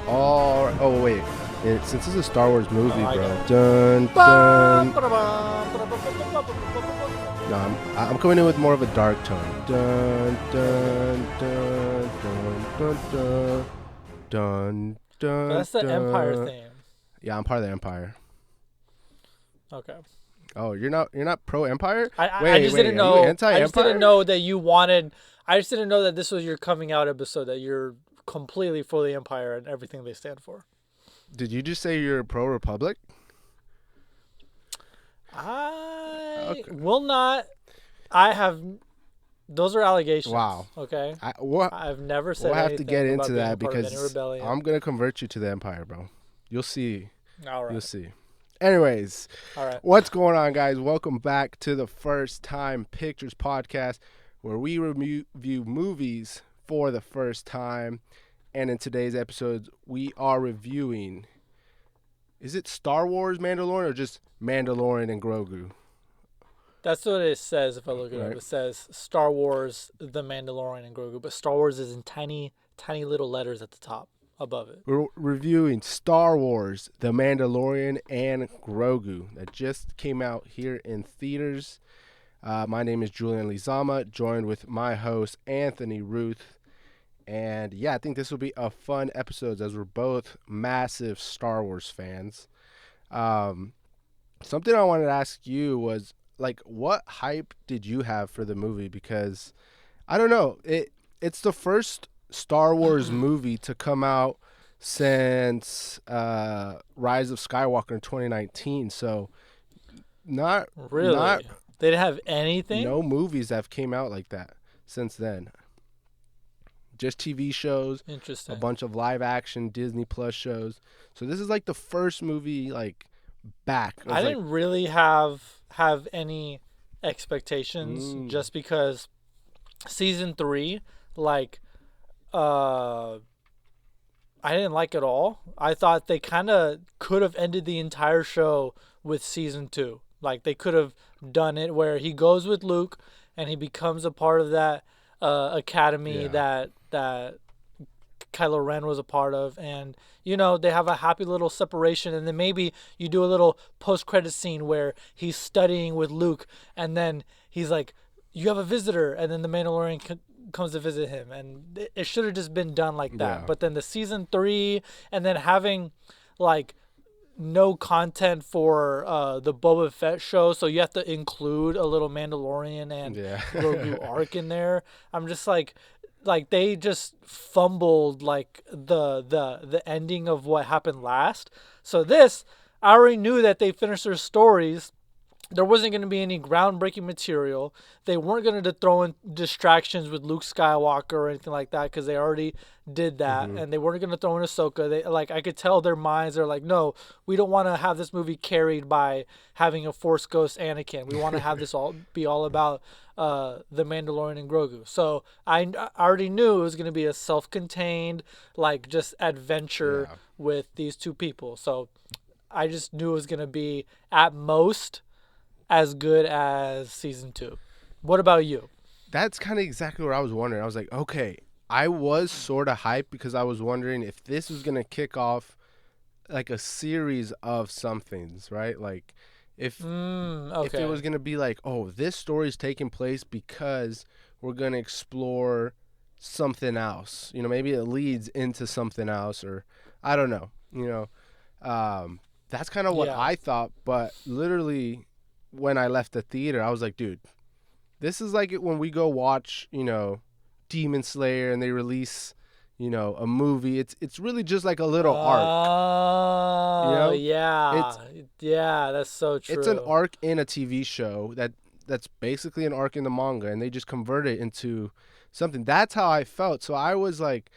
Oh wait, since it's a Star Wars movie, bro. Dun. No, I'm coming in with more of a dark tone. Dun dun dun dun dun dun dun. That's the Empire theme. Yeah, I'm part of the Empire. Okay. Oh, you're not pro Empire? I just didn't know. Anti-Empire? I just didn't know that you wanted. I just didn't know that this was your coming out episode. That you're completely for the Empire and everything they stand for. Did you just say you're pro Republic? I will not. I have. Those are allegations. Wow. Okay. I've never said. We'll have to get into that because I'm gonna convert you to the Empire, bro. You'll see. All right. You'll see. Anyways, all right. What's going on, guys? Welcome back to the First Time Pictures podcast, where we review movies for the first time. And in today's episode, we are reviewing. Is it Star Wars Mandalorian or just Mandalorian and Grogu? That's what it says if I look it up. It says Star Wars, The Mandalorian and Grogu, but Star Wars is in tiny, tiny little letters at the top above it. We're reviewing Star Wars, The Mandalorian and Grogu that just came out here in theaters. My name is Julian Lizama, joined with my host, Anthony Ruth. And yeah, I think this will be a fun episode as we're both massive Star Wars fans. Something I wanted to ask you was, like, what hype did you have for the movie? Because I don't know, it's the first Star Wars movie to come out since Rise of Skywalker in 2019. So not really. They didn't have anything. No movies have came out like that since then. Just TV shows. Interesting. A bunch of live action Disney Plus shows. So this is like the first movie like back. I didn't really have any expectations just because season 3, like, I didn't like it all. I thought they kind of could have ended the entire show with season 2. Like, they could have done it where he goes with Luke and he becomes a part of that academy that Kylo Ren was a part of, and they have a happy little separation, and then maybe you do a little post-credit scene where he's studying with Luke, and then he's like, "You have a visitor," and then the Mandalorian comes to visit him, and it should have just been done like that. But then the season 3, and then having like no content for the Boba Fett show, so you have to include a little Mandalorian and Grogu arc in there. I'm just like they just fumbled like the ending of what happened last. So this, I already knew that they finished their stories. There wasn't going to be any groundbreaking material. They weren't going to throw in distractions with Luke Skywalker or anything like that because they already did that. And they weren't going to throw in Ahsoka. They, like, I could tell their minds are like, no, we don't want to have this movie carried by having a Force Ghost Anakin. We want to have this be all about the Mandalorian and Grogu. So I already knew it was going to be a self-contained, like, just adventure with these two people. So I just knew it was going to be, at most, as good as season 2. What about you? That's kind of exactly what I was wondering. I was like, okay, I was sort of hyped because I was wondering if this was going to kick off like a series of somethings, right? Like if it was going to be like, oh, this story is taking place because we're going to explore something else. Maybe it leads into something else, or I don't know. That's kind of what I thought, but literally when I left the theater, I was like, dude, this is like when we go watch, Demon Slayer and they release, a movie. It's really just like a little arc. Oh, yeah, that's so true. It's an arc in a TV show that's basically an arc in the manga, and they just convert it into something. That's how I felt. So I was like,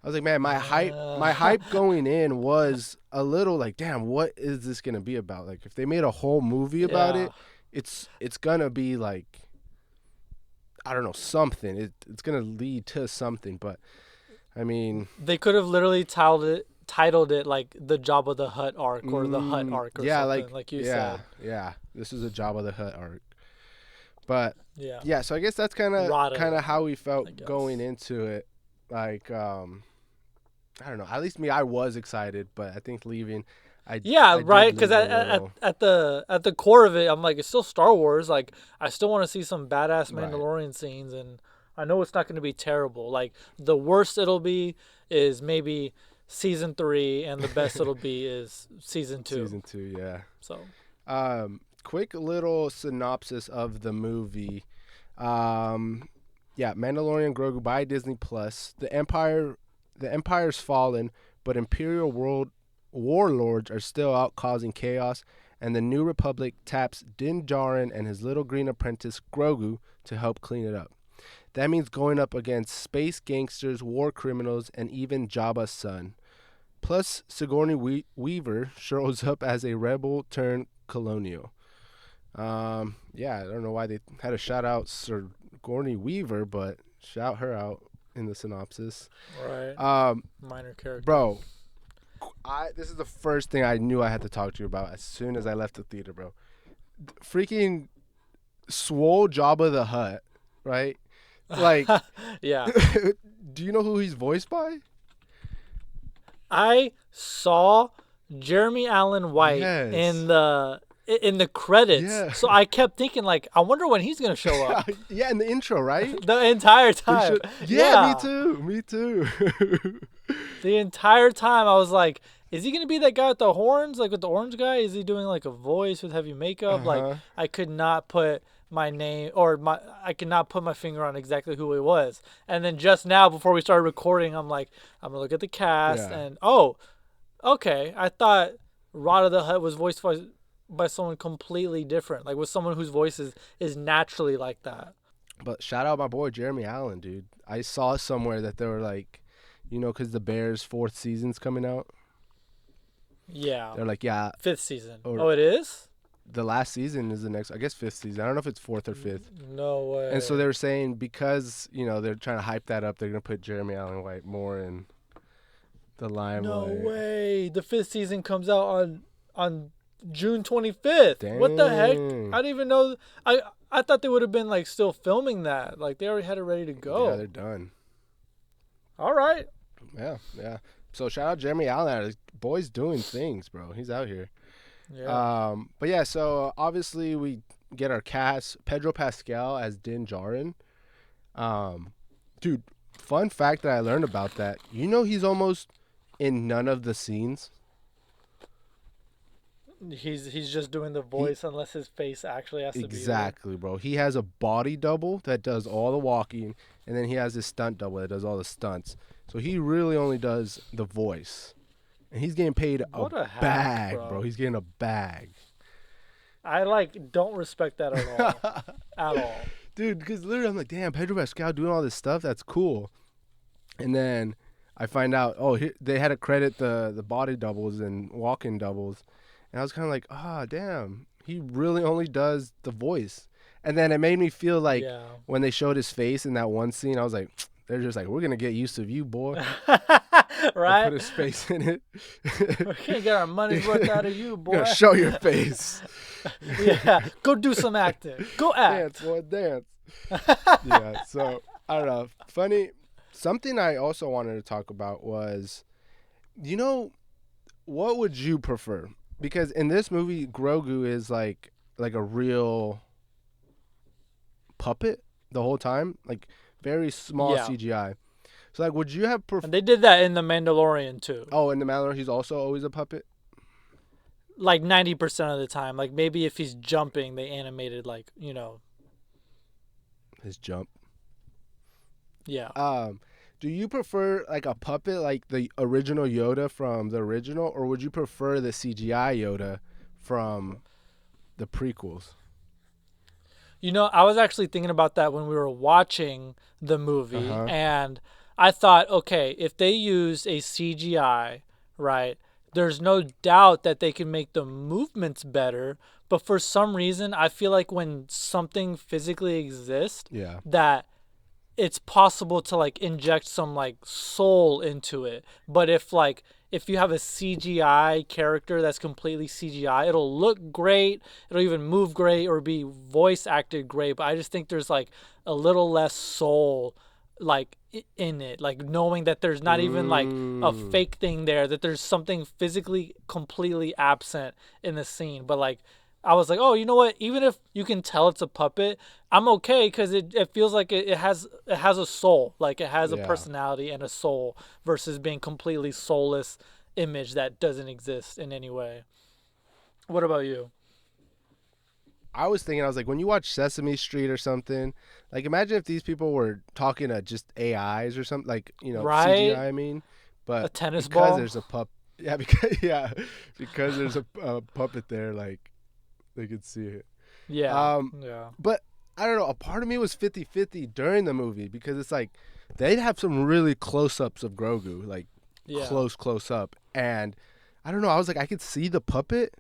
man, my hype going in was a little like, damn, what is this gonna be about? Like, if they made a whole movie about it, it's gonna be like, I don't know, something. It's gonna lead to something. But I mean, they could have literally titled it like the Jabba the Hutt arc or the Hutt arc or something, like you said. Yeah, this is a Jabba the Hutt arc. But so I guess that's kind of how we felt going into it. Like, I don't know. At least me, I was excited, but I think leaving, Yeah, I right. did Because lose a little. at the core of it, I'm like, it's still Star Wars. Like, I still want to see some badass Right. Mandalorian scenes, and I know it's not going to be terrible. Like, the worst it'll be is maybe season 3, and the best it'll be is season 2. Season 2, yeah. So, Quick little synopsis of the movie. Um, yeah, Mandalorian and Grogu by Disney Plus. The Empire's fallen, but Imperial world warlords are still out causing chaos, and the New Republic taps Din Djarin and his little green apprentice Grogu to help clean it up. That means going up against space gangsters, war criminals, and even Jabba's son. Plus, Sigourney Weaver shows up as a rebel turned colonial. Yeah, I don't know why they had to shout out Sigourney Weaver, but shout her out in the synopsis. right. Um, Minor character. bro, this is the first thing I knew I had to talk to you about as soon as I left the theater, bro. Freaking swole Jabba the Hutt, right? Like, Yeah. do you know who he's voiced by? I saw Jeremy Allen White Yes. in the credits. Yeah. So I kept thinking like, I wonder when he's gonna show up. Yeah, in the intro, right? The entire They time. yeah, me too. Me too. The entire time I was like, is he gonna be that guy with the horns, like with the orange guy? Is he doing like a voice with heavy makeup? Like Uh-huh. I could not put my name I could not put my finger on exactly who it was. And then just now before we started recording, I'm like, I'm gonna look at the cast Yeah. and oh, okay. I thought Rada the Hutt was voiced by someone completely different, like with someone whose voice is naturally like that. But shout out my boy Jeremy Allen, dude. I saw somewhere that they were like, because the Bears' fourth season's coming out. Yeah. They're like, yeah, 5th season. Or- Oh, it is? the last season is the next, I guess, fifth season. I don't know if it's fourth or fifth. No way. And so they were saying because they're trying to hype that up, they're gonna put Jeremy Allen White more in the No limelight. way. The 5th season comes out on June 25th. What the heck? Dang. I didn't even know. I thought they would have been like still filming that. Like they already had it ready to go. Yeah, they're done. All right. Yeah, yeah. So shout out Jeremy Allen. Boy's doing things, bro. He's out here. Yeah. But yeah, so obviously we get our cast. Pedro Pascal as Din Djarin. Dude, fun fact that I learned about that. He's almost in none of the scenes. He's just doing the voice unless his face actually has to be Exactly, bro. He has a body double that does all the walking, and then he has his stunt double that does all the stunts. So he really only does the voice. And he's getting paid What a a hack, bag, bro. bro. He's getting a bag. I don't respect that at all. At all. Dude, because literally I'm like, damn, Pedro Pascal doing all this stuff, that's cool. And then I find out, they had to credit the body doubles and walk-in doubles. And I was kind of like, damn, he really only does the voice. And then it made me feel like Yeah. when they showed his face in that one scene, I was like, they're just like, we're going to get used to you, boy. Right? Put his face in it. We can't get our money's worth out of you, boy. Gonna show your face. Yeah. Go do some acting. Go act. Dance, boy, dance. Yeah, so, I don't know. Funny. Something I also wanted to talk about was, what would you prefer? Because in this movie, Grogu is like a real puppet the whole time, like very small Yeah. CGI. So like, would you have And they did that in The Mandalorian too. Oh, in the Mandalorian, he's also always a puppet. Like 90% of the time. Like maybe if he's jumping, they animated like, His jump. yeah. Do you prefer like a puppet like the original Yoda from the original, or would you prefer the CGI Yoda from the prequels? I was actually thinking about that when we were watching the movie, Uh-huh. and I thought, okay, if they used a CGI, right, there's no doubt that they can make the movements better, but for some reason, I feel like when something physically exists, Yeah. that it's possible to like inject some like soul into it. But if you have a CGI character that's completely CGI, it'll look great, it'll even move great or be voice acted great, but I just think there's like a little less soul like in it, like knowing that there's not even like a Mm. fake thing there, that there's something physically completely absent in the scene. But like I was like, oh, you know what, even if you can tell it's a puppet, I'm okay, because it feels like it has a soul, like it has a Yeah. personality and a soul, versus being completely soulless image that doesn't exist in any way. What about you? I was thinking, I was like, when you watch Sesame Street or something, like imagine if these people were talking to just AIs or something, like Right? CGI. I mean, A but tennis because ball? there's a yeah, because because there's a puppet there, like they could see it. Yeah. Um, Yeah. but I don't know. A part of me was 50-50 during the movie because it's like they'd have some really close ups of Grogu, like Yeah. close up, and I don't know. I was like, I could see the puppet,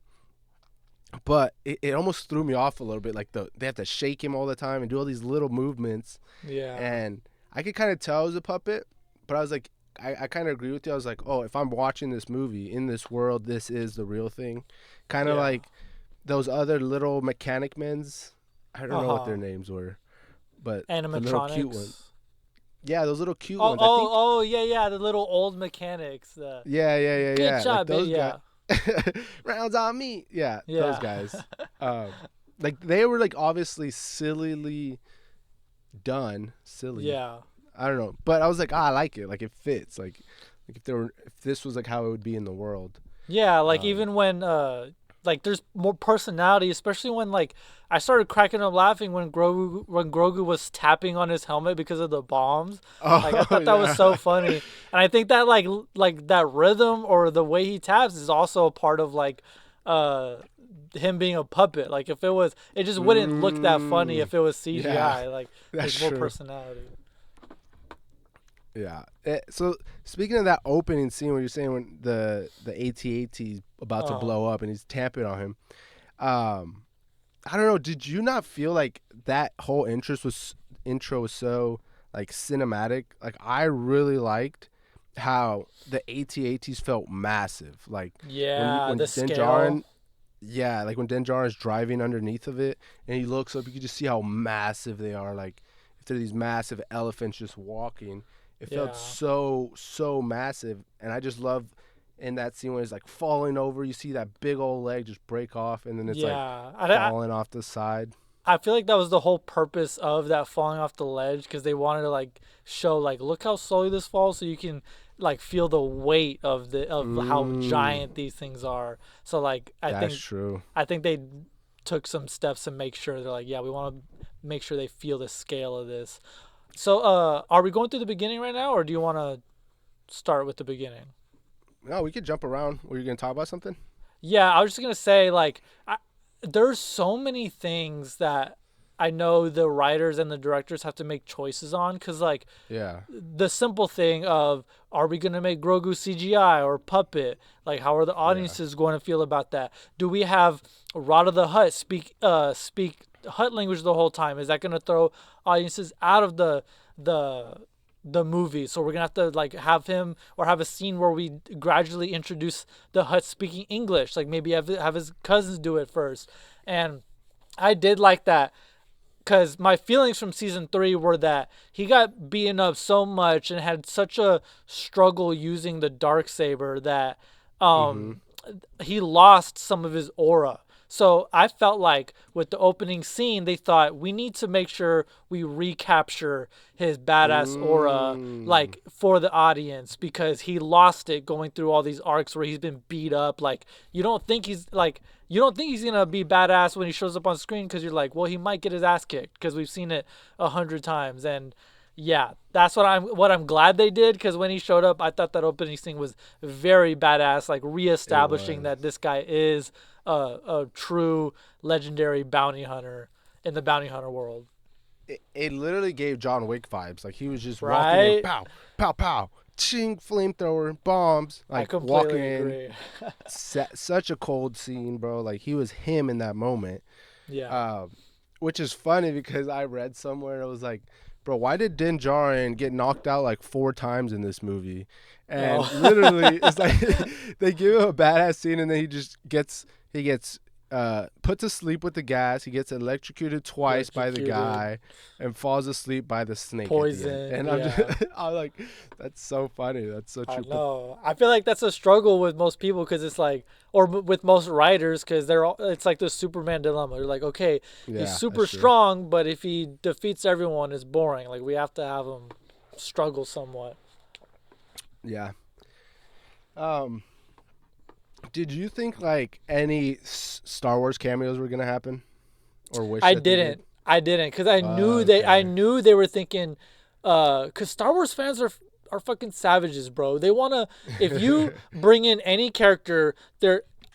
but it almost threw me off a little bit. Like they have to shake him all the time and do all these little movements, Yeah. and I could kind of tell it was a puppet, but I was like, I kind of agree with you. I was like, oh, if I'm watching this movie in this world, this is the real thing. Kind of Yeah. like those other little mechanic men's. I don't know what Uh-huh. their names were, but the little cute one. Animatronics. Yeah, those little cute Oh, ones. I oh, think. oh, yeah, yeah. The little old mechanics. The good Like job, those guys. yeah, Rounds on me. Yeah, those yeah, guys. Um, like they were like obviously sillily done. Silly. yeah, I don't know, but I was like, I like it. Like it fits. Like if this was like how it would be in the world. yeah. Like Um, even when like there's more personality, especially when like I started cracking up laughing when Grogu was tapping on his helmet because of the bombs. Like I oh thought that was yeah, so funny, and I think that like that rhythm or the way he taps is also a part of like uh him being a puppet. Like if it was, it just wouldn't look that funny mm, if it was yeah, CGI. Like that's there's more true. personality. Yeah. So speaking of that opening scene where you're saying when the AT-AT is about to Uh, blow up and he's tamping on him, um, I don't know. Did you not feel like that whole intro was so like cinematic? Like I really liked how the AT-ATs felt massive. Like yeah, when the Din scale. Djarin, yeah, like when Din Djarin is driving underneath of it and he looks up, you can just see how massive they are. Like if they're these massive elephants just walking, it felt Yeah. so massive, and I just love in that scene when he's like falling over. You see that big old leg just break off, and then it's like Yeah, falling off the side. I feel like that was the whole purpose of that falling off the ledge, because they wanted to like show like look how slowly this falls, so you can like feel the weight of the of how Mm, giant these things are. So like I that's think true. they took some steps to make sure they're like, yeah, we want to make sure they feel the scale of this. So are we going through the beginning right now, or do you want to start with the beginning? No, we could jump around. Were you gonna talk about something? Yeah, I was just gonna say like there's so many things that I know the writers and the directors have to make choices on, because like Yeah, the simple thing of, are we gonna make Grogu CGI or puppet? Like how are the yeah. audiences going to feel about that? Do we have Rod of the Hutt speak Hutt language the whole time? Is that gonna throw audiences out of the the movie? So we're gonna have to like have him, or have a scene where we gradually introduce the Hutt speaking English. Like maybe have his cousins do it first. And I did like that, because my feelings from season three were that he got beaten up so much and had such a struggle using the dark saber that Mm-hmm. um he lost some of his aura. So I felt like with the opening scene, they thought we need to make sure we recapture his badass aura, Mm. like for the audience, because he lost it going through all these arcs where he's been beat up. Like you don't think he's gonna be badass when he shows up on screen, because you're like, well, he might get his ass kicked, because we've seen it 100 times. And yeah, that's what I'm glad they did, because when he showed up, I thought that opening scene was very badass, like It reestablishing was. that this guy is a true legendary bounty hunter in the bounty hunter world. It literally gave John Wick vibes. Like he was just walking in, Right? pow, pow, pow, ching, flamethrower, bombs, I like walking completely in. agree. Such a cold scene, bro. Like he was him in that moment. Yeah. Um, which is funny because I read somewhere it was like, bro, why did Din Djarin get knocked out like 4 times in this movie? And Oh. literally, it's like they give him a badass scene and then he gets puts asleep with the gas. He gets electrocuted twice by the Electrocuted, guy, and falls asleep by the snake at the end. poison. And I'm just, Yeah. I'm like, that's so funny. That's so I true. But know. I feel like that's a struggle with most people because it's like, or with most writers because they're all. It's like the Superman dilemma. They're like, okay, he's yeah, super that's true. strong, but if he defeats everyone, it's boring. Like we have to have him struggle somewhat. Yeah. Um, did you think like any Star Wars cameos were gonna happen, or wish I that they did? didn't. I didn't because I knew they. I Okay. knew they were thinking, because Star Wars fans are fucking savages, bro. They wanna. If you bring in any character,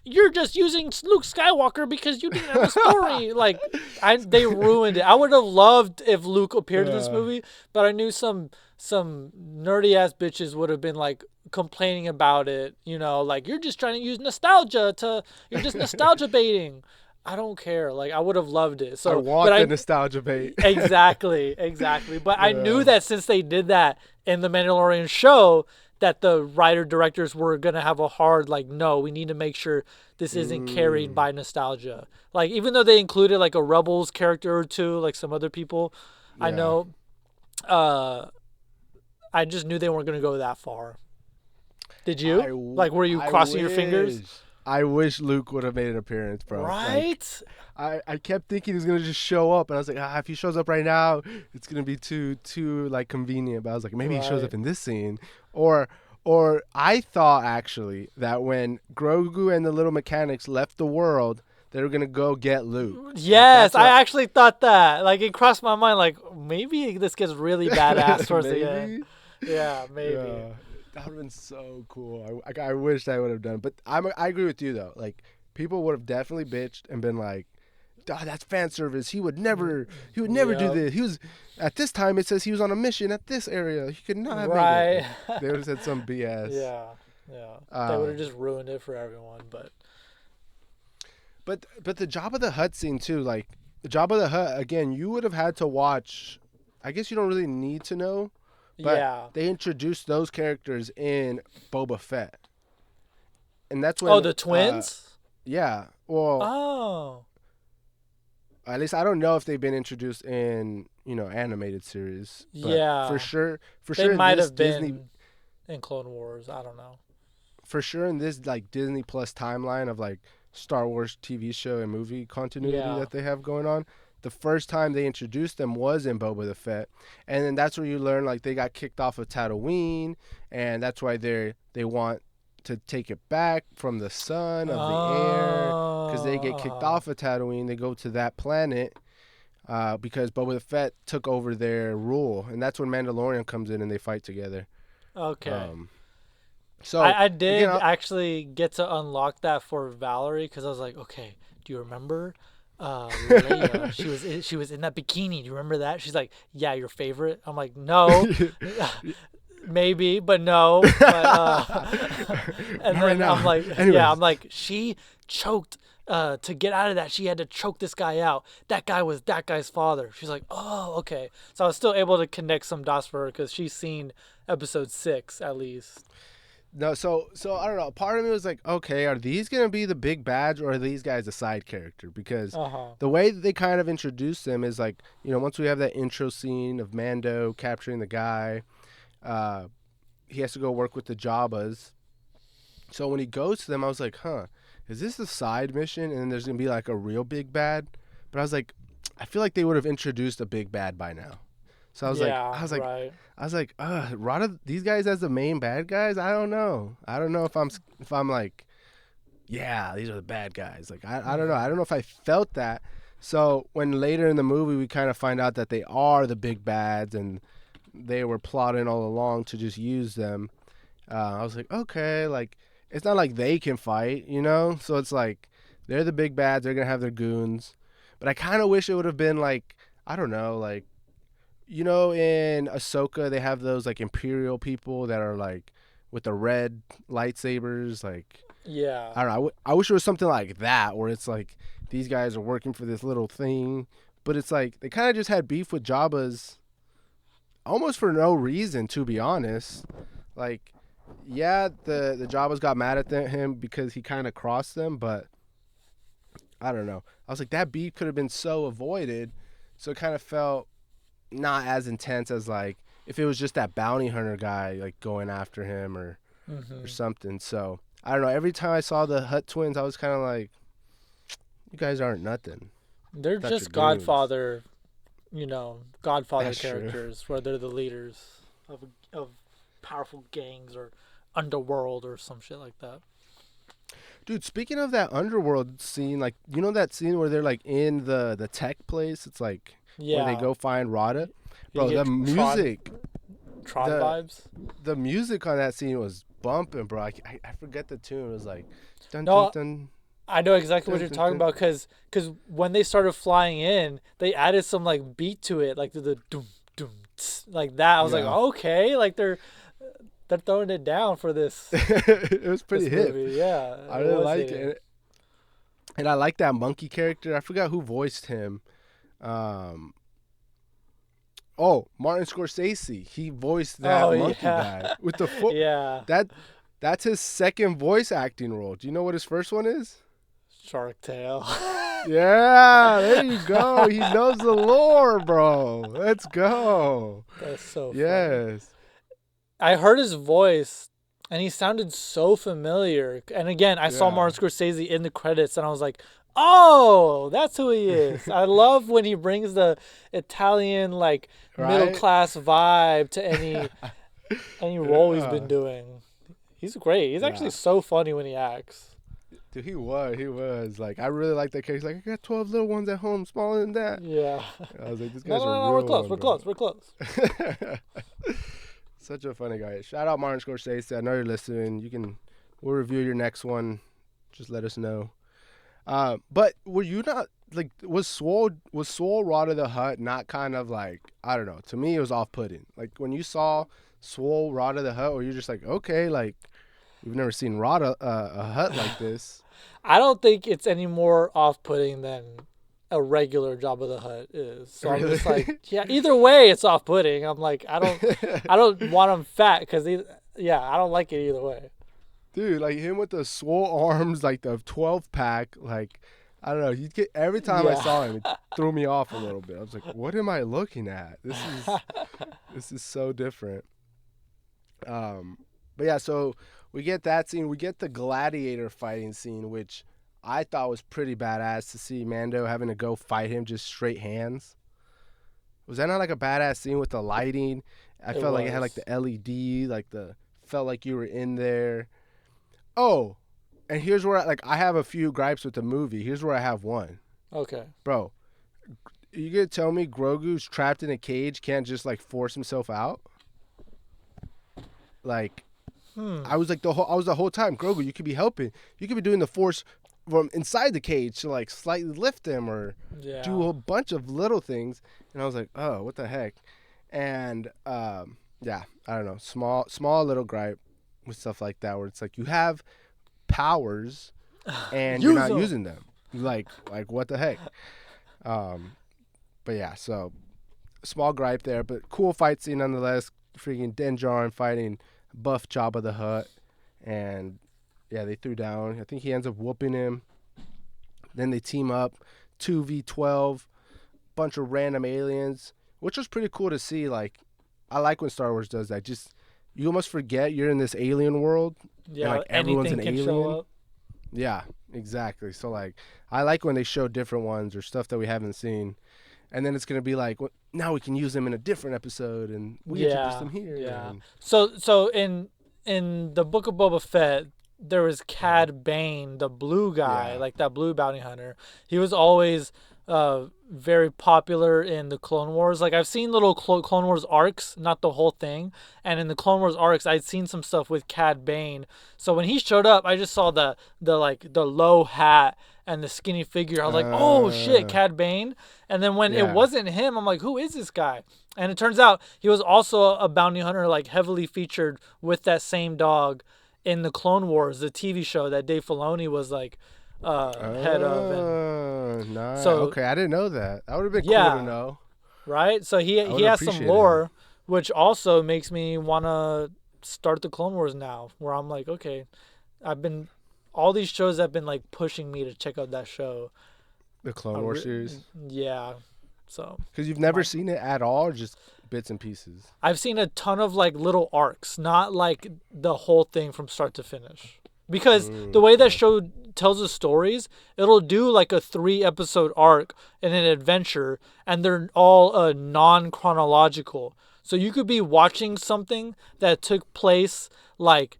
you're just using Luke Skywalker because you didn't have a story. Like, they ruined it. I would have loved if Luke appeared in this Uh, movie, but I knew some nerdy ass bitches would have been like complaining about it. You know, like you're just trying to use nostalgia to. You're just nostalgia baiting. I don't care. Like I would have loved it. I So, but want the I nostalgia bait. exactly. But I knew Yeah. that since they did that in the Mandalorian show, that the writer directors were gonna have a hard like, no, we need to make sure this isn't carried Mm, by nostalgia. Like even though they included like a Rebels character or two, like some other people, I yeah. know. Uh, I just knew they weren't gonna go that far. Did you? Like, were you I crossing your fingers? wish. I wish Luke would have made an appearance, bro. Like, Right. I kept thinking he was gonna just show up, and I was like, if he shows up right now, it's gonna be too like convenient. But I was like, maybe he shows Right. up in this scene, or or I thought actually that when Grogu and the little mechanics left the world, they were gonna go get Luke. Like Yes, that's I what actually thought that. Like it crossed my mind. Like maybe this gets really badass towards the end. maybe. Yeah, maybe. Yeah, that would have been so cool. I wish I would have done, but I agree with you though. Like people would have definitely bitched and been like, "Ah, that's fan service. He would never do Yep. this. He was at this time. It says he was on a mission at this area. He could not have made it." Right. Like, they would have said some BS. Yeah. Yeah. They would have Um, just ruined it for everyone. But but the Jabba the Hutt scene too. Like the Jabba the Hutt again. You would have had to watch. I guess you don't really need to know, but yeah. they introduced those characters in Boba Fett, and that's Oh, when. the twins. Yeah. Well, Oh. at least I don't know if they've been introduced in animated series, but Yeah. for They sure in might this have Disney, been in Clone Wars. I don't know. for sure in this like Disney Plus timeline of like Star Wars TV show and movie continuity Yeah. that they have going on. The first time they introduced them was in Boba the Fett, and then that's where you learn like they got kicked off of Tatooine, and that's why they want to take it back from the sun of the air because they get kicked Oh. off of Tatooine. They go to that planet because Boba the Fett took over their rule, and that's when Mandalorian comes in and they fight together. Okay. Um, so I did again, actually get to unlock that for Valerie because I was like, okay, do you remember Leia? She was in that bikini. Do you remember that? She's like, yeah, your favorite. I'm like, no, maybe, but no. But, and Not right then now. I'm like, Anyways. yeah, I'm like, she choked. To get out of that, she had to choke this guy out. That guy was that guy's father. She's like, oh, okay. So I was still able to connect some dots for her because she's seen episode 6 at least. No, so I don't know. Part of me was like, okay, are these gonna be the big bads or are these guys a side character? Because Uh huh. the way that they kind of introduce them is like, once we have that intro scene of Mando capturing the guy, he has to go work with the Jabbas. So when he goes to them, I was like, huh, is this a side mission? And then there's gonna be like a real big bad. But I was like, I feel like they would have introduced a big bad by now. So I was Yeah, like, right. a lot of these guys as the main bad guys. I don't know. I don't know if I'm like, yeah, these are the bad guys. Like I don't know. I don't know if I felt that. So when later in the movie we kind of find out that they are the big bads and they were plotting all along to just use them, I was like, okay, like it's not like they can fight, So it's like they're the big bads. They're gonna have their goons. But I kind of wish it would have been like I don't know, like. In Ahsoka, they have those like Imperial people that are like with the red lightsabers. Like Yeah. I don't know. I wish it was something like that where it's like these guys are working for this little thing, but it's like they kind of just had beef with Jabba's almost for no reason, to be honest. Like, yeah, the Jabbas got mad at him because he kind of crossed them, but I don't know. I was like, that beat could have been so avoided. So it kind of felt not as intense as like if it was just that bounty hunter guy like going after him or Hmm. something. So I don't know. Every time I saw the Hut twins, I was kind of like, you guys aren't nothing. They're Thought you're just goons. Godfather, Godfather That's true. characters, where they're the leaders of powerful gangs or underworld or some shit like that. Dude, speaking of that underworld scene, like you know that scene where they're like in the tech place? It's like where they Yeah, go find Rada. you Bro, get the music, Tron the vibes. the music on that scene was bumping, bro. I forget the tune. It was like dun dun No, dun I know exactly what dun you're dun talking dun. about because when they started flying in, they added some like beat to it, like the doom doom tss, like that. I was like, Yeah. okay, like they're throwing it down for It was pretty this hip. movie. Yeah, I it really was like hitting. it. And I like that monkey character. I forgot who voiced him. Um, oh, Martin Scorsese. He voiced that Oh monkey yeah, guy with the foot. yeah. That that's his second voice acting role. Do you know what his first one is? Shark Tale. Yeah, there you go. He knows the lore, bro. Let's go. That's so funny. Yes. I heard his voice and he sounded so familiar. And again, I saw Yeah. Martin Scorsese in the credits and I was like, "Oh, that's who he is." I love when he brings the Italian like middle Right? class vibe to any role he's been Yeah. doing. He's great. He's actually Yeah. so funny when he acts. Dude, he was. He was. Like, I really like that character. He's like, I got 12 little ones at home smaller than that. Yeah. I was like, this No, guy's no, a no, no, we're real close. one, We're bro. close. We're close. Such a funny guy. Shout out Martin Scorsese. I know you're listening. We'll review your next one. Just let us know. But were you not like was Swole Rada the Hut not kind of like I don't know? To me, it was off putting. Like when you saw Swole Rada the Hut, or you're just like, okay, like we've never seen Rada a hut like this. I don't think it's any more off-putting than a regular Jabba the Hutt is. So I'm Really, just like, yeah. Either way, it's off-putting. I'm like, I don't want him fat because yeah, I don't like it either way. dude, like him with the swole arms, like the 12 pack, like I don't know. You get every time I Yeah. saw him, it threw me off a little bit. I was like, what am I looking at? This is so different. Um, but yeah, so we get that scene. We get the gladiator fighting scene, which I thought was pretty badass to see Mando having to go fight him just straight hands. Was that not like a badass scene with the lighting? I It felt like it had like was. the LED, like the felt like you were in there. Oh, and here's where I have a few gripes with the movie. Here's where I have one, Okay. bro. You gonna tell me Grogu's trapped in a cage can't just like force himself out? Like Hmm. I was the whole time, Grogu, you could be helping. You could be doing the force from inside the cage to like slightly lift him or do Yeah. a bunch of little things. And I was like, oh, what the heck? And yeah, I don't know. Small little gripe with stuff like that where it's like you have powers and you're Use not them. using them. Like what the heck? Um, but yeah, so small gripe there, but cool fight scene nonetheless. Freaking Din Djarin fighting buff Jabba the Hutt, and yeah, they threw down. I think he ends up whooping him. Then they team up, 2v12, bunch of random aliens, which was pretty cool to see. Like, I like when Star Wars does that. Just you almost forget you're in this alien world, and Yeah. like everyone's Anything an can show alien. up. Yeah, exactly. So like, I like when they show different ones or stuff that we haven't seen, and then it's gonna be like, now we can use them in a different episode, and we introduced Yeah. them here, Yeah. and So in the Book of Boba Fett, there was Cad Bane, the blue guy, yeah. like that blue bounty hunter. He was always very popular in the Clone Wars. Like I've seen little Clone Wars arcs, not the whole thing. And in the Clone Wars arcs, I'd seen some stuff with Cad Bane. So when he showed up, I just saw the low hat and the skinny figure. I was like, oh shit, Uh, Cad Bane. And then when it yeah. wasn't him, I'm like, who is this guy? And it turns out he was also a bounty hunter, like heavily featured with that same dog in the Clone Wars, the TV show that Dave Filoni was like head of, and Nice. so Okay, I didn't know that. That would have been cool to yeah, know. right. So he I would he have has some appreciated him. lore, which also makes me wanna start the Clone Wars now. Where I'm like, okay, I've been all these shows have been like pushing me to check out that show, The Clone Wars series. Yeah. So. Because you've never seen it at all, or just bits and pieces. I've seen a ton of like little arcs, not like the whole thing from start to finish. Because the way that show tells the stories, it'll do like a 3-episode arc in an adventure, and they're all non-chronological. So you could be watching something that took place like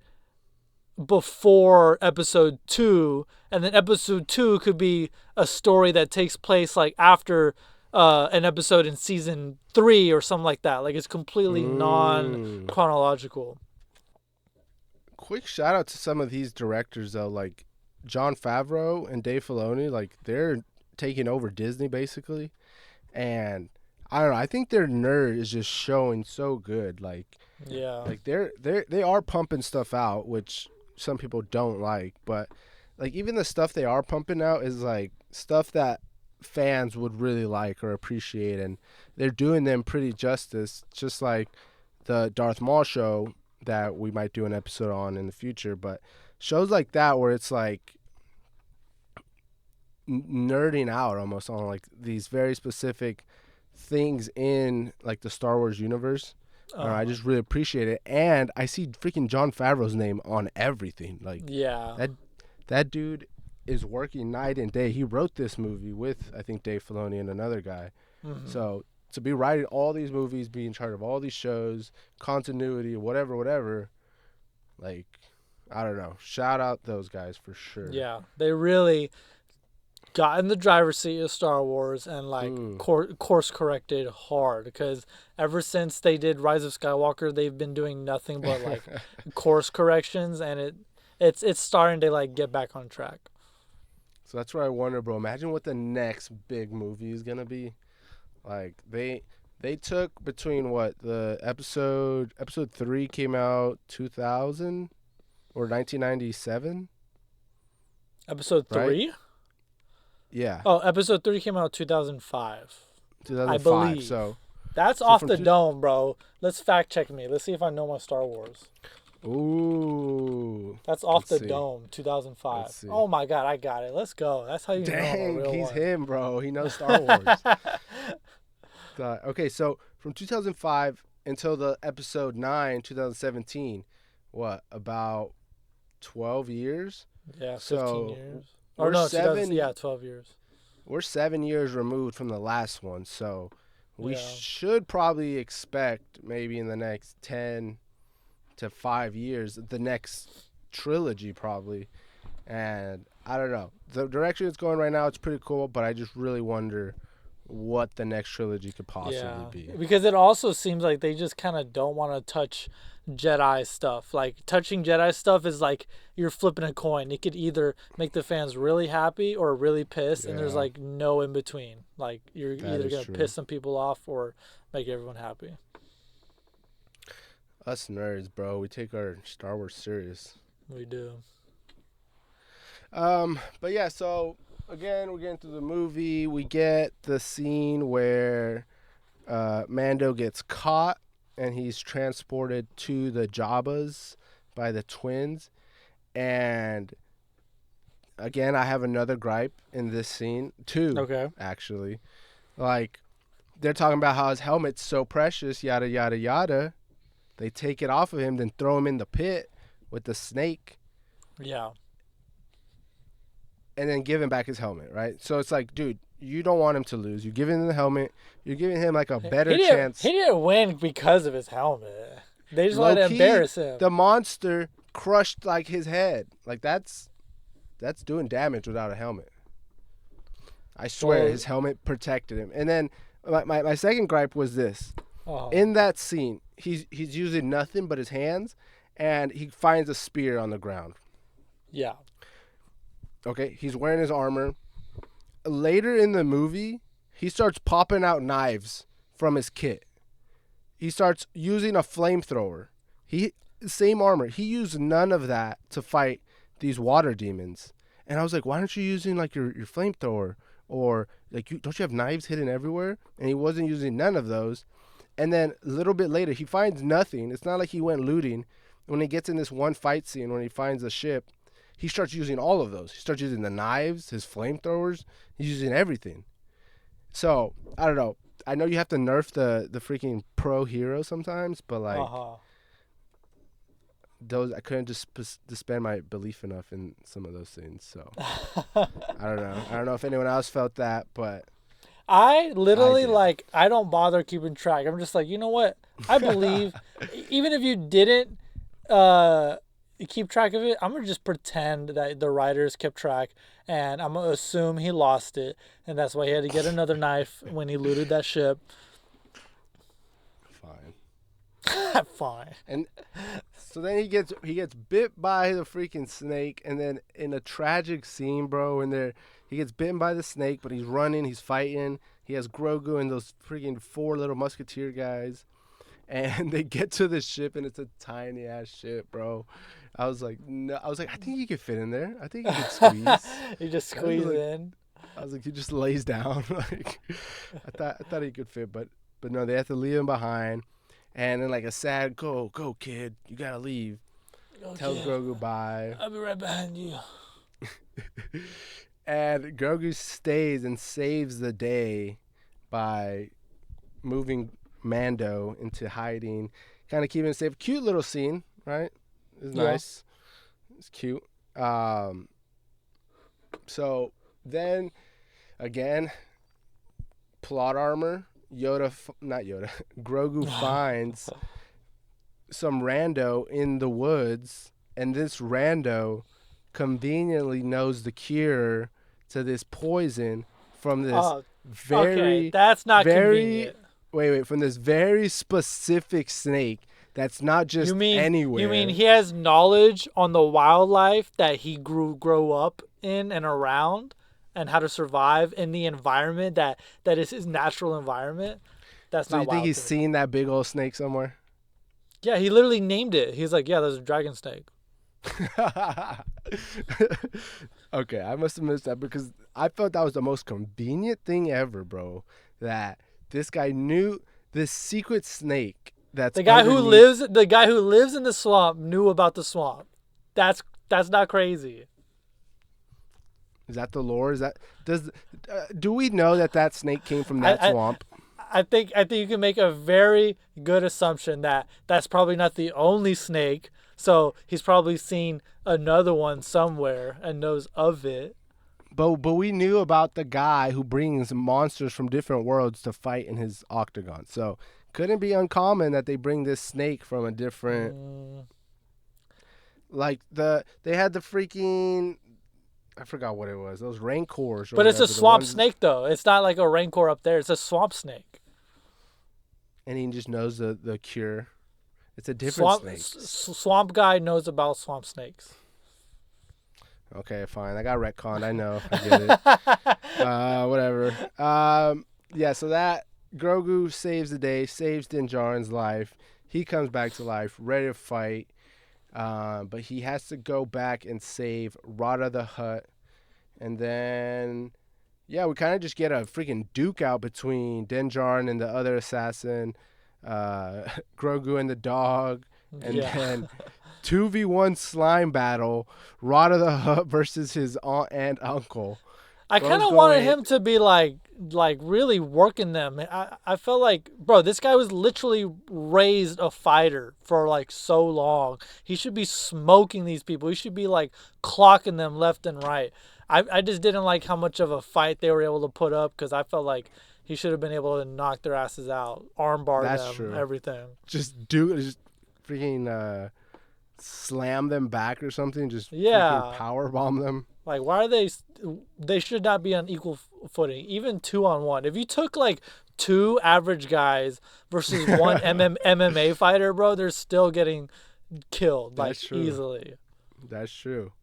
before episode 2, and then episode 2 could be a story that takes place like after an episode in season 3 or something like that. Like it's completely non-chronological. Quick shout out to some of these directors though, like Jon Favreau and Dave Filoni. Like they're taking over Disney basically, and I don't know. I think their nerd is just showing so good. Like they are pumping stuff out, which some people don't like, but like even the stuff they are pumping out is like stuff that fans would really like or appreciate, and they're doing them pretty justice. Just like the Darth Maul show that we might do an episode on in the future, but shows like that where it's like nerding out almost on like these very specific things in like the Star Wars universe. I just really appreciate it, and I see freaking Jon Favreau's name on everything. Like that dude is working night and day. He wrote this movie with I think Dave Filoni and another guy. So to be writing all these movies, be in charge of all these shows, continuity, whatever, like, I don't know. Shout out those guys for sure. Yeah, they really got in the driver's seat of Star Wars and like course corrected hard, because ever since they did Rise of Skywalker, they've been doing nothing but like course corrections, and it's starting to like get back on track. So that's where I wonder, bro. Imagine what the next big movie is gonna be. Like they took between what the episode 3 came out 2000 or 1997. Episode 3? Right? Yeah. Oh, episode 3 came out 2005. 2005. I believe. So that's off the dome, bro. Let's fact check me. Let's see if I know my Star Wars. Ooh. That's off the dome, 2005. Oh my God, I got it. Let's go. That's how you know I'm a real he's one. him, bro. He knows Star Wars. Okay, so from 2005 until the episode 9, 2017, what, about 12 years? Yeah, 15 years. Or no, 12 years. We're 7 years removed from the last one, so we should probably expect maybe in the next 10 to 5 years the next trilogy probably. And I don't know. The direction it's going right now, it's pretty cool, but I just really wonder what the next trilogy could possibly be. Because it also seems like they just kind of don't want to touch Jedi stuff. Like touching Jedi stuff is like you're flipping a coin. It could either make the fans really happy or really pissed, and there's like no in between. Like you're either gonna piss some people off or make everyone happy. Us nerds, bro, we take our Star Wars serious. We do. But yeah, so again, we're getting through the movie. We get the scene where Mando gets caught and he's transported to the Jabbas by the twins. And again, I have another gripe in this scene, too. Okay. Actually. Like, they're talking about how his helmet's so precious, yada, yada, yada. They take it off of him, then throw him in the pit with the snake. Yeah. And then give him back his helmet, right? So it's like, dude, you don't want him to lose. You're giving him the helmet. You're giving him like a better chance. He didn't win because of his helmet. They just wanted to embarrass him. The monster crushed like his head. Like that's doing damage without a helmet. I swear his helmet protected him. And then my second gripe was this. Oh. In that scene, he's using nothing but his hands, and he finds a spear on the ground. Yeah. Okay, he's wearing his armor. Later in the movie, he starts popping out knives from his kit. He starts using a flamethrower. Same armor. He used none of that to fight these water demons. And I was like, why aren't you using like your flamethrower? Or like, don't you have knives hidden everywhere? And he wasn't using none of those. And then a little bit later, he finds nothing. It's not like he went looting. When he gets in this one fight scene, when he finds the ship, he starts using all of those. He starts using the knives, his flamethrowers. He's using everything. So I don't know. I know you have to nerf the freaking pro hero sometimes, but like those, I couldn't just suspend my belief enough in some of those things. So I don't know. I don't know if anyone else felt that, but I literally I did. I don't bother keeping track. I'm just like, you know what? I believe even if you didn't uh keep track of it, I'm gonna just pretend that the writers kept track, and I'm gonna assume he lost it, and that's why he had to get another knife when he looted that ship. Fine. Fine. And so then he gets bit by the freaking snake, and then in a tragic scene, bro, when he gets bitten by the snake, but he's running, he's fighting. He has Grogu and those freaking 4 little musketeer guys, and they get to the ship, and it's a tiny ass ship, bro. I was like, no. I was like, I think he could fit in there. I think he could squeeze. You just I was squeeze like, in. I was like, he just lays down. Like, I thought he could fit, but no, they have to leave him behind. And then like a sad go kid, you gotta leave. Tells Okay, Grogu bye. I'll be right behind you. And Grogu stays and saves the day by moving Mando into hiding, kind of keeping it safe. Cute little scene, right? It's Yeah. nice. It's cute. So then again, plot armor. Not Yoda. Grogu finds some rando in the woods, and this rando conveniently knows the cure to this poison from this Oh, okay. very, That's not very, convenient. wait, from this very specific snake that's not just You mean anywhere. he has knowledge on the wildlife that he grow up in and around, and how to survive in the environment that is his natural environment? That's So you not think wild he's to me. seen that big old snake somewhere? Yeah, he literally named it. He's like, yeah, there's a dragon snake. Okay, I must have missed that because I felt that was the most convenient thing ever, bro. That this guy knew this secret snake that's underneath. The guy who lives in the swamp knew about the swamp. That's not crazy. Is that the lore? Is that do we know that snake came from that I, swamp? I think you can make a very good assumption that that's probably not the only snake. So he's probably seen another one somewhere and knows of it. But we knew about the guy who brings monsters from different worlds to fight in his octagon. So couldn't be uncommon that they bring this snake from a different, Mm. like they had the freaking, I forgot what it was. Those rancors or But it's a whatever. The swamp ones, snake though. It's not like a rancor up there. It's a swamp snake. and he just knows the cure. It's a different Swamp snake. swamp guy knows about swamp snakes. Okay, fine. I got retconned. I know. I get it. Whatever. Yeah. So that Grogu saves the day, saves Din Djarin's life. He comes back to life, ready to fight. But he has to go back and save Rada the Hutt, and then yeah, we kind of just get a freaking duke out between Din Djarin and the other assassin, Grogu and the dog, and Yeah. then 2v1 slime battle, Rada the Hutt versus his aunt and uncle. I kind Bro's of wanted going, him to be like really working them. I felt like, bro, this guy was literally raised a fighter for like so long. He should be smoking these people. He should be like clocking them left and right. I just didn't like how much of a fight they were able to put up, because I felt like he should have been able to knock their asses out, armbar that's them, true. everything. Just freaking slam them back or something. Just freaking Yeah. power bomb them. Like, why are they? They should not be on equal footing, even 2-on-1. If you took like two average guys versus one MMA fighter, bro, they're still getting killed like That's true. easily. That's true.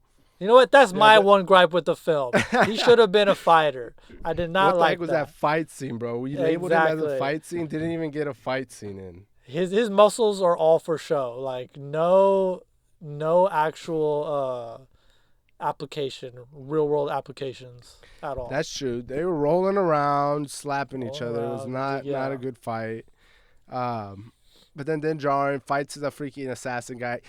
You know what? That's Yeah, my but one gripe with the film. He should have been a fighter. I did not what the heck like was that. that fight scene, bro? We labeled him as a Exactly. fight scene. Didn't even get a fight scene in. His muscles are all for show. Like no actual application, real world applications at all. That's true. They were rolling around, slapping each Rolling other. It was around, not a yeah. good fight. Um, But then Din Djarin fights the freaking assassin guy.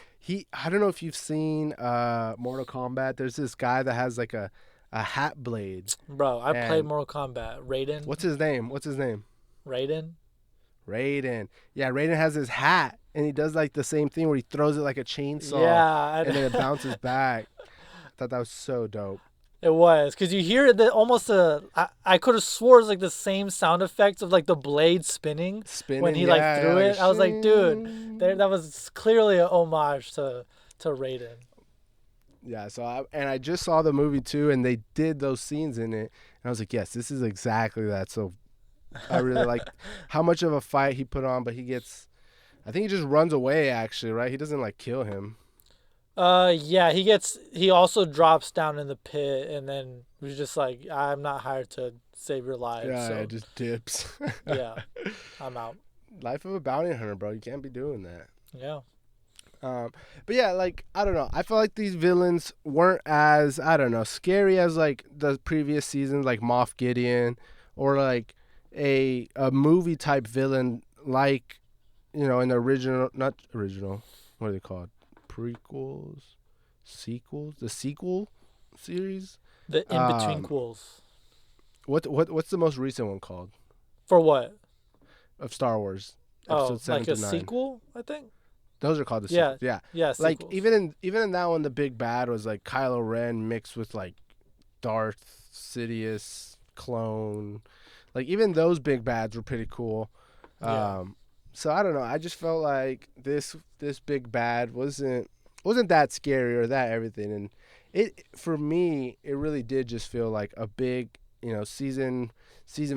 I don't know if you've seen Mortal Kombat. There's this guy that has like a hat blade. Bro, I played And Mortal Kombat. Raiden. what's his name? What's his name? Raiden. Raiden. Yeah, Raiden has his hat, and he does like the same thing where he throws it like a chainsaw, Yeah, and then it bounces back. I thought that was so dope. it was because you hear the almost I could have swore it's like the same sound effects of like the blade spinning Spinning when he yeah, like threw yeah, it. I was like, dude, that was clearly a homage to Raiden. Yeah, so I just saw the movie too, and they did those scenes in it, and I was like, yes, this is exactly that. So I really like how much of a fight he put on, but I think he just runs away actually, right? He doesn't like kill him. Yeah, he also drops down in the pit, and then he's just like, I'm not hired to save your lives. Yeah, So it just dips. yeah, I'm out. Life of a bounty hunter, bro. You can't be doing that. Yeah. But yeah, like I don't know. I feel like these villains weren't as I don't know scary as like the previous seasons, like Moff Gideon, or like a movie type villain, like in the original, not original. What are they called? Prequels, sequels, the sequel series. The in between quills. What's the most recent one called For what? of Star Wars? Oh, Episode 7 like to a 9. sequel, I think. Those are called the Yeah. sequels. Yeah. Yeah, Like sequels. even in that one, the big bad was like Kylo Ren mixed with like Darth Sidious clone. Like even those big bads were pretty cool. Yeah. So I don't know. I just felt like this big bad wasn't that scary or that everything, and it for me it really did just feel like a big season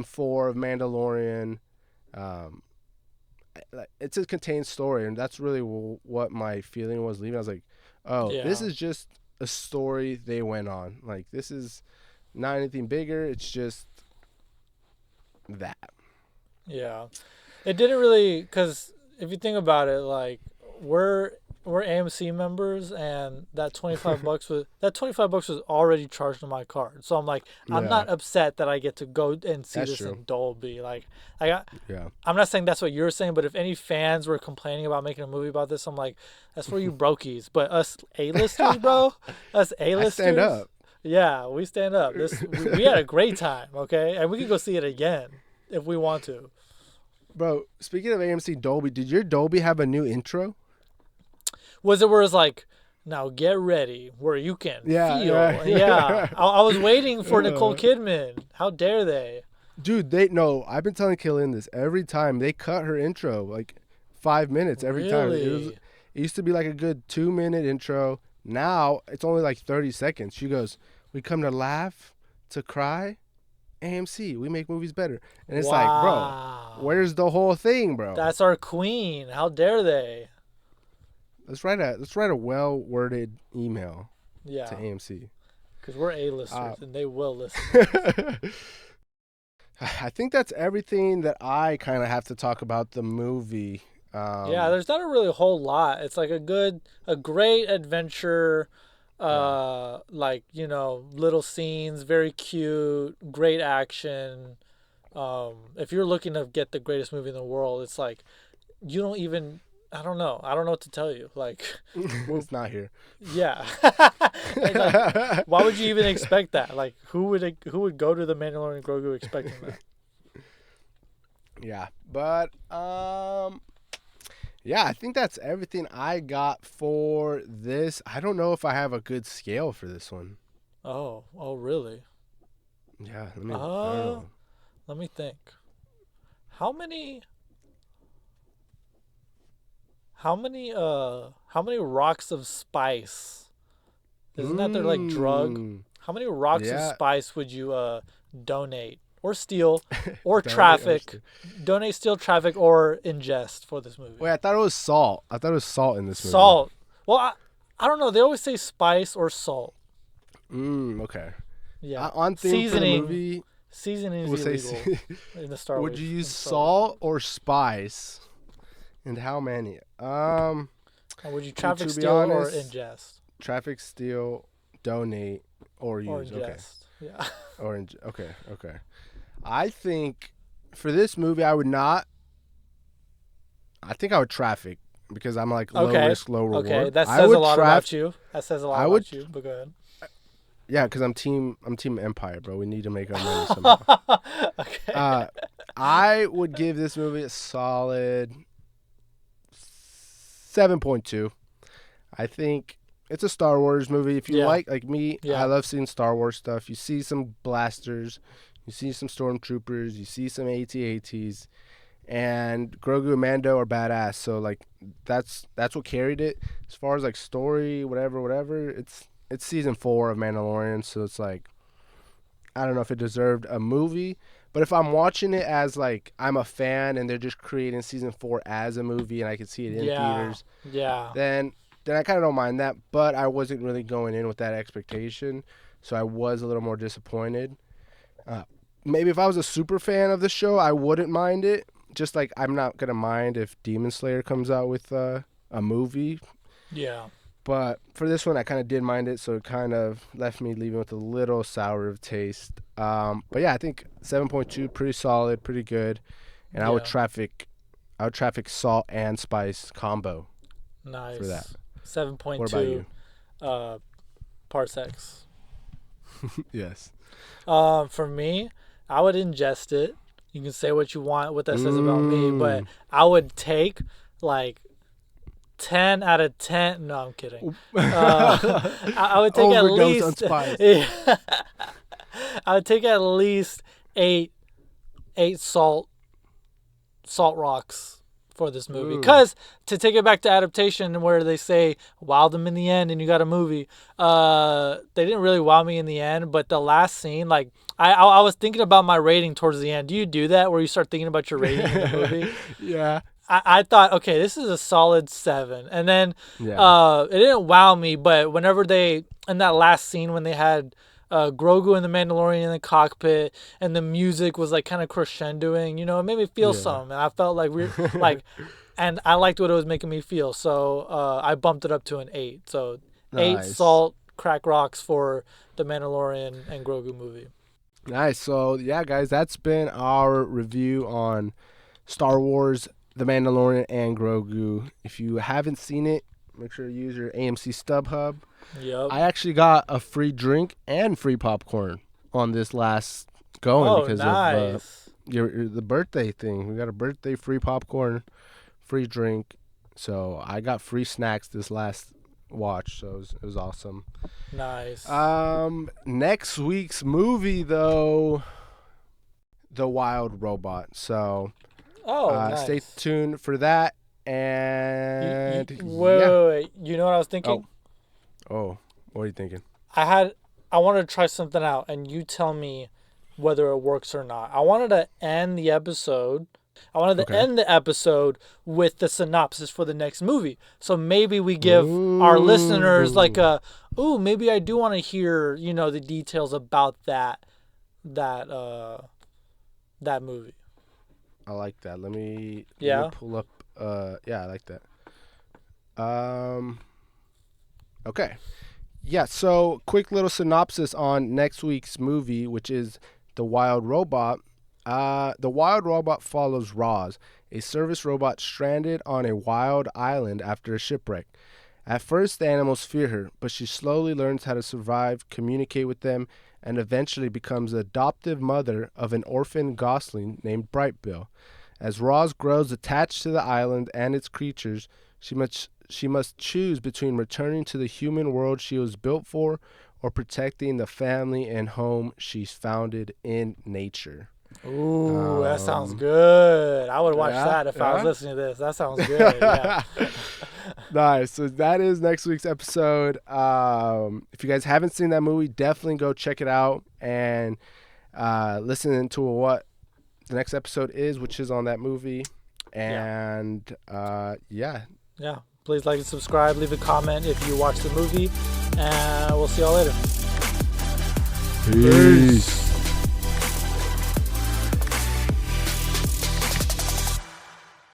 4 of Mandalorian. It's a contained story, and that's really what my feeling was leaving. I was like, oh, this Yeah. is just a story they went on. Like this is not anything bigger. It's just that. Yeah. It didn't really, because if you think about it, like we're AMC members, and that $25 was already charged on my card. So I'm like, I'm Yeah. not upset that I get to go and see That's this true. in Dolby. Like, Yeah. I'm not saying that's what you're saying, but if any fans were complaining about making a movie about this, I'm like, that's for you brokies. But us A-listers, bro, us A-listers, I stand up. Yeah, we stand up. We had a great time, okay, and we can go see it again if we want to. Bro, speaking of AMC Dolby, did your Dolby have a new intro? Was it where it's like, now get ready, where you can Yeah, feel? right. Yeah. I was waiting for Nicole Kidman. How dare they? Dude, I've been telling Killin this every time. They cut her intro like 5 minutes every time. Really? It used to be like a good 2-minute intro. Now it's only like 30 seconds. She goes, "We come to laugh, to cry. AMC, we make movies better." And it's like, bro, where's the whole thing, bro? That's our queen. How dare they? Let's write a well-worded email Yeah. to AMC. Because we're A-listers and they will listen. I think that's everything that I kind of have to talk about the movie. Yeah, there's not a really whole lot. It's like a great adventure, like, little scenes, very cute, great action. If you're looking to get the greatest movie in the world, it's like, you don't even, I don't know what to tell you. Like, it's not here. Yeah. Like, why would you even expect that? Like, who would go to the Mandalorian and Grogu expecting that? Yeah, but yeah, I think that's everything I got for this. I don't know if I have a good scale for this one. Oh, really? Yeah, I don't know. Let me think. How many rocks of spice? Isn't that their like drug? How many rocks of spice would you donate or steal or traffic? Donate, steal, traffic, or ingest for this movie? Wait, I thought it was salt. I thought it was salt in this movie. Salt. Well, I don't know. They always say spice or salt. Okay. Yeah. On theme for the movie, seasoning is illegal in the Star Wars. Would you use salt or spice? And how many? And would you traffic, steal, or ingest? Traffic, steal, donate, or use. Or ingest. Okay. Yeah. Okay. I think for this movie, I I think I would traffic because I'm like low Okay. risk, low reward. Okay, that I says a would lot about you. That says a lot I about would- you. But go ahead. Yeah, because I'm team Empire, bro. We need to make our money somehow. Okay. I would give this movie a solid 7.2. I think it's a Star Wars movie. If you Yeah. like me, Yeah. I love seeing Star Wars stuff. You see some blasters, you see some stormtroopers, you see some AT-ATs, and Grogu and Mando are badass. So like that's what carried it. As far as like story, whatever, it's season 4 of Mandalorian, so it's like I don't know if it deserved a movie, but if I'm watching it as like I'm a fan and they're just creating season 4 as a movie and I can see it in theaters, Yeah. then I kind of don't mind that. But I wasn't really going in with that expectation, so I was a little more disappointed. Maybe if I was a super fan of the show, I wouldn't mind it. Just like I'm not gonna mind if Demon Slayer comes out with a movie. Yeah. But for this one, I kind of did mind it, so it kind of left me leaving with a little sour of taste. But yeah, I think 7.2, pretty solid, pretty good. And I would traffic salt and spice combo Nice. for that. 7.2. What about you? Parsecs. Yes. For me, I would ingest it. You can say what you want, what that says about me, but I would take like 10 out of 10. No, I'm kidding. I would take at Overdose on least. spice. Yeah. I would take at least eight salt rocks for this movie. Because to take it back to adaptation, where they say wow them in the end and you got a movie, they didn't really wow me in the end. But the last scene, like I was thinking about my rating towards the end. Do you do that where you start thinking about your rating in the movie? Yeah. I thought, okay, this is a solid 7. And then it didn't wow me, but whenever in that last scene when they had Grogu and the Mandalorian in the cockpit and the music was like kind of crescendoing, it made me feel something. And I felt like and I liked what it was making me feel. So I bumped it up to an 8. So 8 salt crack rocks for the Mandalorian and Grogu movie. Nice. So yeah, guys, that's been our review on Star Wars, The Mandalorian and Grogu. If you haven't seen it, make sure to use your AMC StubHub. Yep. I actually got a free drink and free popcorn on this last going because of the birthday thing. We got a birthday free popcorn, free drink. So I got free snacks this last watch, so it was awesome. Nice. Next week's movie though, The Wild Robot. So nice. Stay tuned for that. And wait. You know what I was thinking? Oh, what are you thinking? I wanted to try something out, and you tell me whether it works or not. I wanted to end the episode. End the episode with the synopsis for the next movie. So maybe we give our listeners like maybe I do want to hear, the details about that movie. I like that. Let me pull up. I like that. Okay. Yeah, so quick little synopsis on next week's movie, which is The Wild Robot. The Wild Robot follows Roz, a service robot stranded on a wild island after a shipwreck. At first, the animals fear her, but she slowly learns how to survive, communicate with them, and eventually becomes the adoptive mother of an orphan gosling named Brightbill. As Roz grows attached to the island and its creatures, she must choose between returning to the human world she was built for or protecting the family and home she's founded in nature. Ooh, that sounds good. I would watch that if I was listening to this. That sounds good. Yeah. Nice. So that is next week's episode. If you guys haven't seen that movie, definitely go check it out and listen to what the next episode is, which is on that movie. And yeah, please like and subscribe, leave a comment if you watch the movie, and we'll see y'all later. Peace.